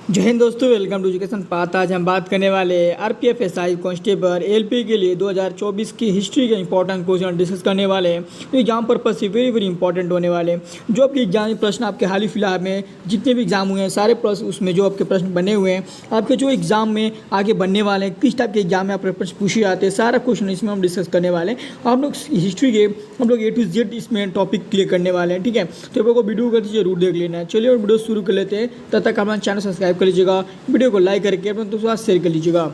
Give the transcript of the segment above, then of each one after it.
जय हिंद दोस्तों, welcome to education path. आज हम बात करने वाले आरपीएफ एसआई कांस्टेबल एलपी के लिए 2024 की हिस्ट्री के इंपॉर्टेंट क्वेश्चन डिस्कस करने वाले हैं। तो एग्जाम पर्पज से वेरी वेरी इंपॉर्टेंट होने वाले हैं। जो आपके एग्जाम प्रश्न आपके हाल ही फिलहाल में जितने भी एग्जाम हुए हैं सारे प्रश्न उसमें जो आपके प्रश्न बने हुए हैं, आपके जो एग्जाम में आगे बनने वाले हैं, किस टाइप के एग्जाम में आपके प्रश्न पूछे जाते हैं, सारा क्वेश्चन इसमें हम डिस्कस करने वाले हैं। हम लोग हिस्ट्री के हम लोग A to Z इसमें टॉपिक क्लियर करने वाले हैं। ठीक है, तो आप लोगों को वीडियो करके जरूर देख लेना है। चलिए और वीडियो शुरू कर लेते हैं। तब तक हमारा चैनल सब्सक्राइब कर लीजिएगा, वीडियो को लाइक करके अपने दोस्तों के साथ शेयर कर लीजिएगा।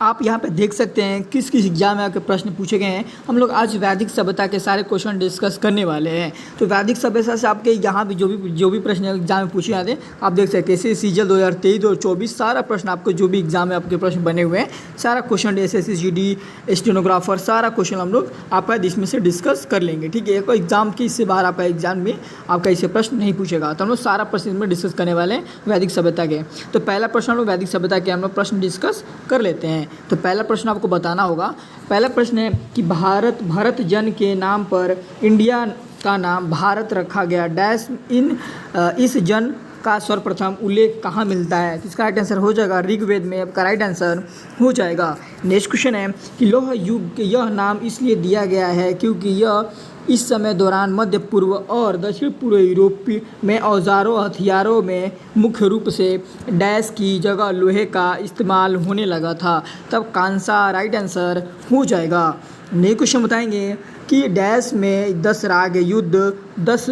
आप यहाँ पे देख सकते हैं किस किस एग्जाम में आपके प्रश्न पूछे गए हैं। हम लोग आज वैदिक सभ्यता के सारे क्वेश्चन डिस्कस करने वाले हैं। तो वैदिक सभ्यता से आपके यहाँ भी जो भी प्रश्न एग्जाम में पूछे जाते हैं आप देख सकते हैं। जैसे सीजल 2023-2024 सारा प्रश्न आपको जो भी एग्जाम में आपके प्रश्न बने हुए हैं सारा क्वेश्चन SSC GD स्टेनोग्राफर सारा क्वेश्चन हम लोग आपका इसमें से डिस्कस कर लेंगे। ठीक है, कोई एग्जाम के इससे बाहर आपका एग्जाम में आपका इससे प्रश्न नहीं पूछेगा। तो हम लोग सारा प्रश्न इसमें डिस्कस करने वाले हैं वैदिक सभ्यता के। तो पहला प्रश्न हम लोग वैदिक सभ्यता के हम लोग प्रश्न डिस्कस कर लेते हैं। तो पहला प्रश्न आपको बताना होगा। पहला प्रश्न है कि भरत जन के नाम पर इंडिया का नाम भारत रखा गया डैश इस जन का सर्वप्रथम उल्लेख कहाँ मिलता है। तो इसका राइट आंसर हो जाएगा ऋग्वेद में। आपका राइट आंसर हो जाएगा। नेक्स्ट क्वेश्चन है कि लौह युग यह नाम इसलिए दिया गया है क्योंकि यह इस समय दौरान मध्य पूर्व और दक्षिण पूर्व यूरोप में औजारों हथियारों में मुख्य रूप से डैश की जगह लोहे का इस्तेमाल होने लगा था। तब कांसा राइट आंसर हो जाएगा। नेक्स्ट क्वेश्चन बताएंगे कि डैश में 10 राग युद्ध 10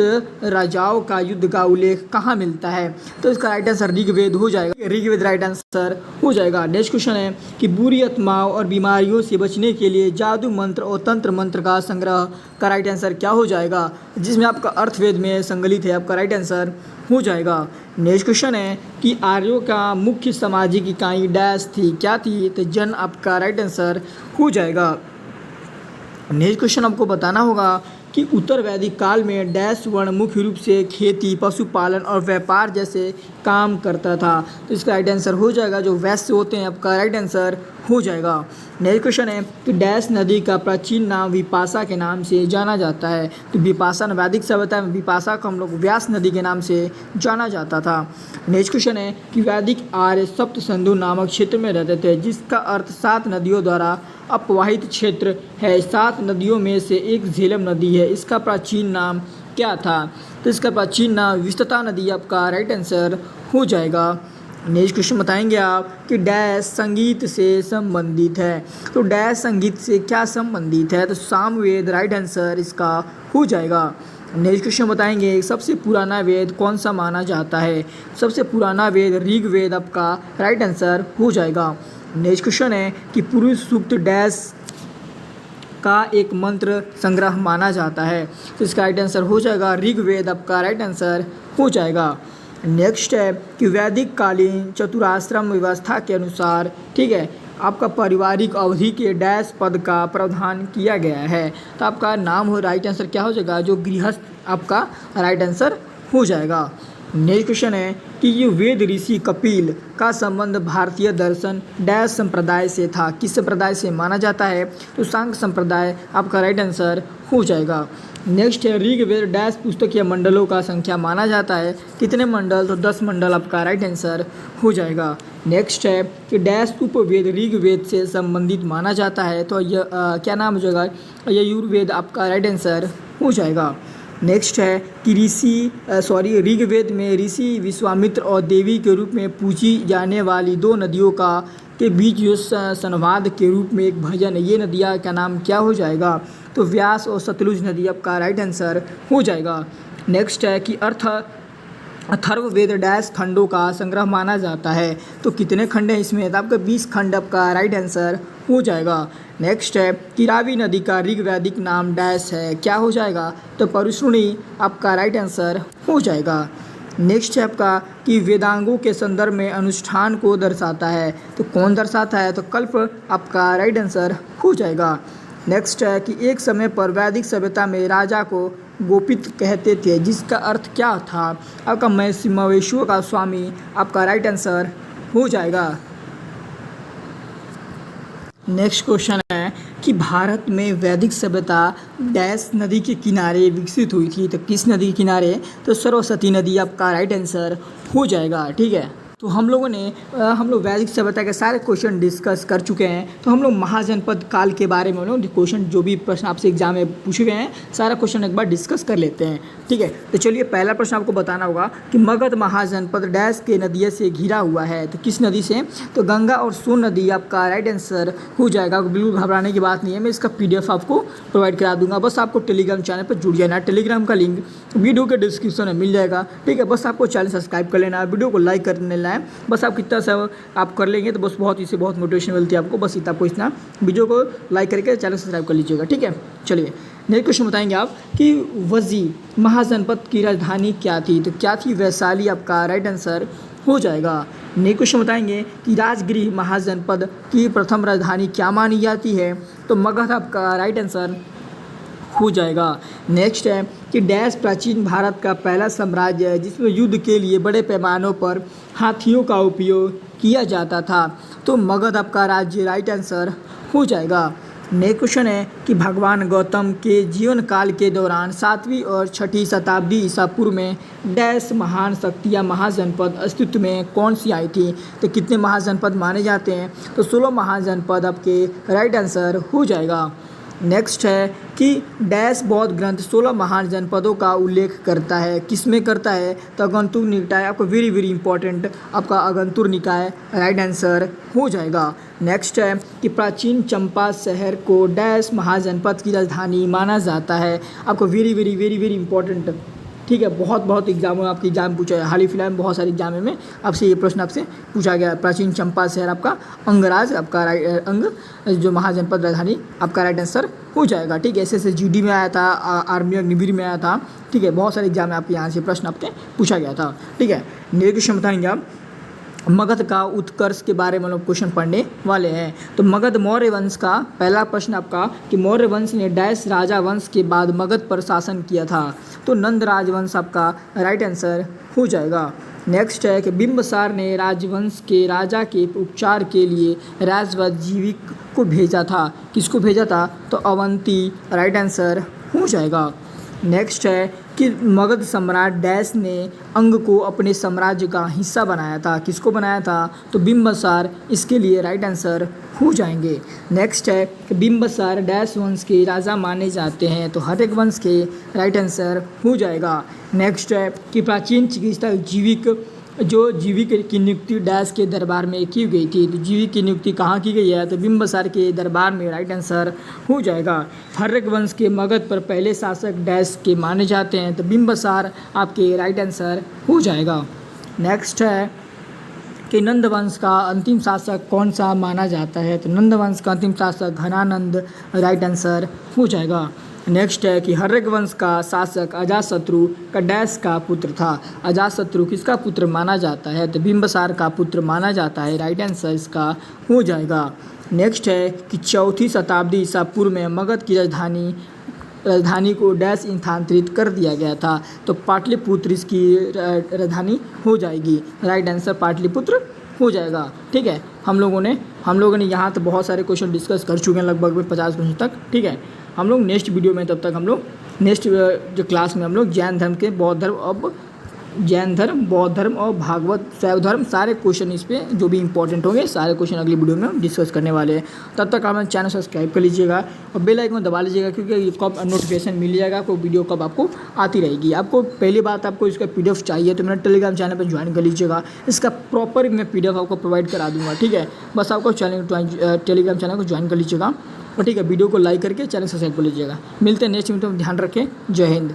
राजाओं का युद्ध का उल्लेख कहाँ मिलता है। तो इसका राइट आंसर ऋग्वेद हो जाएगा। ऋग्वेद राइट आंसर हो जाएगा। नेक्स्ट क्वेश्चन है कि बुरी आत्माओं और बीमारियों से बचने के लिए जादू मंत्र और तंत्र मंत्र का संग्रह का राइट आंसर क्या हो जाएगा, जिसमें आपका अर्थवेद में संकलित है। आपका राइट आंसर हो जाएगा। नेक्स्ट क्वेश्चन है कि आर्यों का मुख्य सामाजिक इकाई डैश थी, क्या थी। तो जन आपका राइट आंसर हो जाएगा। नेक्स्ट क्वेश्चन आपको बताना होगा कि उत्तर वैदिक काल में डैश वर्ण मुख्य रूप से खेती पशुपालन और व्यापार जैसे काम करता था। तो इसका राइट आंसर हो जाएगा जो वैश्य होते हैं। आपका राइट आंसर हो जाएगा। नेक्स्ट क्वेश्चन है कि डैश नदी का प्राचीन नाम विपाशा के नाम से जाना जाता है। तो विपाशा वैदिक सभ्यता में विपाशा को हम लोग व्यास नदी के नाम से जाना जाता था। नेक्स्ट क्वेश्चन है कि वैदिक आर्य सप्त सिंधु नामक क्षेत्र में रहते थे, जिसका अर्थ 7 नदियों द्वारा अपवाहित क्षेत्र है। 7 नदियों में से एक झेलम नदी है, इसका प्राचीन नाम क्या था। तो इसका प्राचीन नाम विस्तृता नदी आपका राइट आंसर हो जाएगा। नेक्स्ट क्वेश्चन बताएंगे आप कि डैश संगीत से संबंधित है। तो डैश संगीत से क्या संबंधित है। तो सामवेद राइट आंसर इसका हो जाएगा। नेक्स्ट क्वेश्चन बताएंगे सबसे पुराना वेद कौन सा माना जाता है। सबसे पुराना वेद ऋग्वेद आपका राइट आंसर हो जाएगा। नेक्स्ट क्वेश्चन है कि पुरुष सूक्त डैश का एक मंत्र संग्रह माना जाता है। तो इसका राइट आंसर हो जाएगा ऋग्वेद। आपका राइट आंसर हो जाएगा। नेक्स्ट है कि वैदिक कालीन चतुराश्रम व्यवस्था के अनुसार ठीक है आपका पारिवारिक अवधि के डैश पद का प्रावधान किया गया है। तो आपका नाम हो राइट आंसर क्या हो जाएगा जो गृहस्थ आपका राइट आंसर हो जाएगा। नेक्स्ट क्वेश्चन है कि ये वेद ऋषि कपिल का संबंध भारतीय दर्शन डैश संप्रदाय से था, किस संप्रदाय से माना जाता है। तो सांख्य संप्रदाय आपका राइट आंसर हो जाएगा। नेक्स्ट है ऋग्वेद डैश पुस्तक या मंडलों का संख्या माना जाता है, कितने मंडल। तो 10 मंडल आपका राइट आंसर हो जाएगा। नेक्स्ट है कि डैश उपवेद ऋग्वेद से संबंधित माना जाता है। तो यह क्या नाम हो जाएगा यजुर्वेद आपका राइट आंसर हो जाएगा। नेक्स्ट है कि ऋग्वेद में ऋषि विश्वामित्र और देवी के रूप में पूजी जाने वाली 2 नदियों के बीच जो संवाद के रूप में एक भजन है, ये नदियाँ का नाम क्या हो जाएगा। तो व्यास और सतलुज नदी आपका राइट आंसर हो जाएगा। नेक्स्ट है कि अथर्ववेद डैश खंडों का संग्रह माना जाता है। तो कितने खंड हैं इसमें। तो आपका 20 खंड आपका राइट आंसर हो जाएगा। नेक्स्ट है कि रावी नदी का ऋग्वैदिक नाम डैश है, क्या हो जाएगा। तो परुष्णी आपका राइट आंसर हो जाएगा। नेक्स्ट है आपका कि वेदांगों के संदर्भ में अनुष्ठान को दर्शाता है। तो कौन दर्शाता है। तो कल्प आपका राइट आंसर हो जाएगा। नेक्स्ट है कि एक समय पर वैदिक सभ्यता में राजा को गोपित कहते थे, जिसका अर्थ क्या था। आपका मवेशियों का स्वामी आपका राइट आंसर हो जाएगा। नेक्स्ट क्वेश्चन है कि भारत में वैदिक सभ्यता डैश नदी के किनारे विकसित हुई थी। तो किस नदी के किनारे। तो सरस्वती नदी आपका राइट आंसर हो जाएगा। ठीक है। तो हम लोगों ने हम लोग वैदिक सभ्यता के सारे क्वेश्चन डिस्कस कर चुके हैं। तो हम लोग महाजनपद काल के बारे में हम लोग क्वेश्चन जो भी प्रश्न आपसे एग्जाम में पूछे गए हैं सारा क्वेश्चन एक बार डिस्कस कर लेते हैं। ठीक है, तो चलिए पहला प्रश्न आपको बताना होगा कि मगध महाजनपद डैश के नदियों से घिरा हुआ है। तो किस नदी से? तो गंगा और सोन नदी आपका राइट आंसर हो जाएगा। बिल्कुल घबराने की बात नहीं है, मैं इसका PDF आपको प्रोवाइड करा दूंगा। बस आपको टेलीग्राम चैनल पर जुड़ जाना। टेलीग्राम का लिंक वीडियो के डिस्क्रिप्शन में मिल जाएगा। ठीक है, बस आपको चैनल सब्सक्राइब कर लेना है, वीडियो को लाइक कर लेना है। बस आप कितना सा आप कर लेंगे तो बस इससे बहुत मोटिवेशन मिलती है आपको। बस इतना आपको इतना वीडियो को लाइक करके चैनल सब्सक्राइब कर लीजिएगा। ठीक है, चलिए नेक्स्ट क्वेश्चन बताएंगे आप कि वजी महाजनपद की राजधानी क्या थी? तो क्या थी? वैशाली आपका राइट आंसर हो जाएगा। नेक्स्ट क्वेश्चन बताएंगे कि राजगृह महाजनपद की प्रथम राजधानी क्या मानी जाती है? तो मगध आपका राइट आंसर हो जाएगा। नेक्स्ट है कि डैश प्राचीन भारत का पहला साम्राज्य है जिसमें युद्ध के लिए बड़े पैमानों पर हाथियों का उपयोग किया जाता था। तो मगध आपका राज्य राइट आंसर हो जाएगा। नेक्स्ट क्वेश्चन है कि भगवान गौतम के जीवन काल के दौरान 7वीं और 6ठी शताब्दी ईसा पूर्व में डैश महान शक्तियाँ महाजनपद अस्तित्व में कौन सी आई थी? तो कितने महाजनपद माने जाते हैं? तो 16 महाजनपद आपके राइट आंसर हो जाएगा। नेक्स्ट है कि डैश बौद्ध ग्रंथ 16 महान जनपदों का उल्लेख करता है। किस में करता है? तो अगंतुर निकाय आपको वेरी इंपॉर्टेंट आपका अगंतुर निकाय राइट आंसर हो जाएगा। नेक्स्ट है कि प्राचीन चंपा शहर को डैश महाजनपद की राजधानी माना जाता है। आपको वेरी इंपॉर्टेंट। ठीक है, बहुत एग्जाम में आपके एग्जाम पूछा है। हाल ही फिलहाल में बहुत सारे एग्जाम में आपसे ये प्रश्न आपसे पूछा गया। प्राचीन चंपा शहर आपका अंगराज आपका अंग जो महाजनपद राजधानी आपका राइट आंसर हो जाएगा। ठीक है, ऐसे GD में आया था, आर्मी अग्निवीर में आया था। ठीक है, बहुत सारे एग्जाम में आपके यहाँ से प्रश्न आपके पूछा गया था। ठीक है, नेक्स्ट क्वेश्चन बताएंगे आप मगध का उत्कर्ष के बारे में लोग क्वेश्चन पढ़ने वाले हैं। तो मगध मौर्य वंश का पहला प्रश्न आपका कि मौर्य वंश ने डैश राजा वंश के बाद मगध पर शासन किया था? तो नंद राजवंश आपका राइट आंसर हो जाएगा। नेक्स्ट है कि बिंबसार ने राजवंश के राजा के उपचार के लिए राजवंश जीविक को भेजा था। किसको भेजा था? तो अवंती राइट आंसर हो जाएगा। नेक्स्ट है कि मगध सम्राट डैश ने अंग को अपने साम्राज्य का हिस्सा बनाया था। किसको बनाया था? तो बिंबसार इसके लिए राइट आंसर हो जाएंगे। नेक्स्ट है कि बिंबसार डैश वंश के राजा माने जाते हैं। तो हर्यक वंश के राइट आंसर हो जाएगा। नेक्स्ट है कि प्राचीन चिकित्सा जीविक की नियुक्ति डैश के दरबार में की गई थी। तो जीविक की नियुक्ति कहाँ की गई है? तो बिंबसार के दरबार में राइट आंसर हो जाएगा। हर्यक वंश के मगध पर पहले शासक डैश के माने जाते हैं। तो बिंबसार आपके राइट आंसर हो जाएगा। नेक्स्ट है कि नंद वंश का अंतिम शासक कौन सा माना जाता है? तो नंद वंश का अंतिम शासक घनानंद राइट आंसर हो जाएगा। नेक्स्ट है कि हर्यक वंश का शासक अजातशत्रु का डैश का पुत्र था। अजातशत्रु किसका पुत्र माना जाता है? तो बिंबसार का पुत्र माना जाता है। राइट आंसर इसका हो जाएगा। नेक्स्ट है कि 4ठी शताब्दी ईसा पूर्व में मगध की राजधानी को डैश स्थानांतरित कर दिया गया था। तो पाटलिपुत्र इसकी राजधानी हो जाएगी। राइट आंसर पाटलिपुत्र हो जाएगा। ठीक है, हम लोगों ने यहाँ तो बहुत सारे क्वेश्चन डिस्कस कर चुके हैं, लगभग 50 क्वेश्चन तक। ठीक है, हम लोग नेक्स्ट वीडियो में तब तक हम लोग नेक्स्ट जो क्लास में हम लोग जैन धर्म के जैन धर्म, बौद्ध धर्म और भागवत शैव धर्म सारे क्वेश्चन इस पर जो भी इंपॉर्टेंट होंगे सारे क्वेश्चन अगली वीडियो में हम डिस्कस करने वाले हैं। तब तक आप चैनल सब्सक्राइब कर लीजिएगा और बेल आइकन दबा लीजिएगा, क्योंकि कब नोटिफिकेशन मिल जाएगा आपको, वीडियो कब आपको आती रहेगी। आपको पहली बात आपको इसका PDF चाहिए तो मेरा टेलीग्राम चैनल पर ज्वाइन कर लीजिएगा। इसका प्रॉपर मैं PDF आपको प्रोवाइड करा दूँगा। ठीक है, बस आपको टेलीग्राम चैनल को ज्वाइन कर लीजिएगा और ठीक है, वीडियो को लाइक करके चैनल सब्सक्राइब कर लीजिएगा। मिलते हैं नेक्स्ट वीडियो में, ध्यान रखें। जय हिंद।